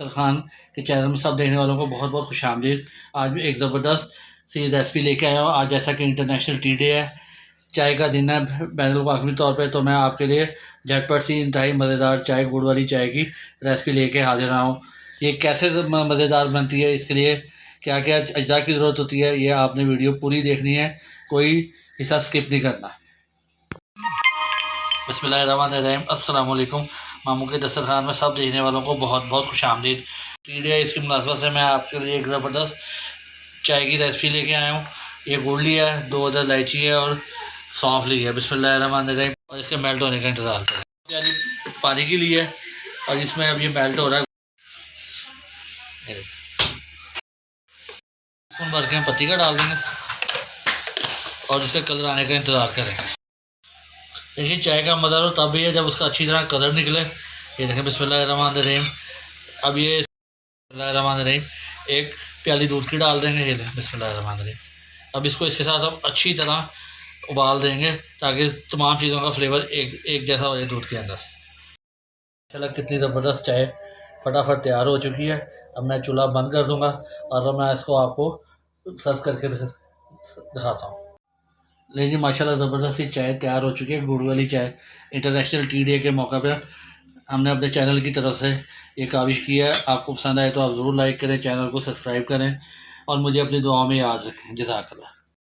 दस्तरखान के चैनल में सब देखने वालों को बहुत बहुत खुशामदीद। आज भी एक ज़बरदस्त सी रेसिपी लेके आया हूँ। आज जैसा कि इंटरनेशनल टी डे है, चाय का दिन है बैनुल अक़वामी तौर पे, तो मैं आपके लिए झटपट सी इंतहाई मज़ेदार चाय, गुड़ वाली चाय की रेसिपी लेके हाजिर रहा हूँ। ये कैसे मज़ेदार बनती है, इसके लिए क्या क्या अज्जा की ज़रूरत होती है, ये आपने वीडियो पूरी देखनी है, कोई हिस्सा स्किप नहीं करना। बिस्मिल्लाहिर्रहमानिर्रहीम। अस्सलाम वालेकुम। मामू के दस्तरखान में सब देखने वालों को बहुत बहुत खुशामदीद। टी डे इसकी मुनासबत से मैं आपके लिए एक ज़बरदस्त चाय की रेसिपी लेके आया हूँ। ये गुड़ लिया है, 2 अदर इलायची है और सौंफ ली है। बिस्मिल्लाहिर्रहमानिर्रहीम। और इसके मेल्ट होने का इंतज़ार करें। यानी पानी की ली है और इसमें अब ये मेल्ट हो रहा है। भर के हम पत्ती का डाल देंगे और इसका कलर आने का इंतज़ार करेंगे। देखिए, चाय का मज़ा तो तब भी है जब उसका अच्छी तरह कलर निकले। ये देखें, बिस्मिल्लाहिर्रहमानिर्रहीम। अब ये बिस्मिल्लाहिर्रहमानिर्रहीम एक प्याली दूध की डाल देंगे। ये बिस्मिल्लाहिर्रहमानिर्रहीम। अब इसको इसके साथ हम अच्छी तरह उबाल देंगे ताकि तमाम चीज़ों का फ्लेवर एक जैसा हो जाए दूध के अंदर। चलो, कितनी ज़बरदस्त चाय फटाफट तैयार हो चुकी है। अब मैं चूल्हा बंद कर दूँगा और अब मैं इसको आपको सर्व करके दिखाता हूँ। लेकिन माशाल्लाह ज़बरदस्त सी चाय तैयार हो चुकी है, गुड़ वाली चाय। इंटरनेशनल टी डे के मौका पर हमने अपने चैनल की तरफ से ये काविश की है। आपको पसंद आए तो आप ज़रूर लाइक करें, चैनल को सब्सक्राइब करें और मुझे अपनी दुआओं में याद रखें। जज़ाकल्लाह।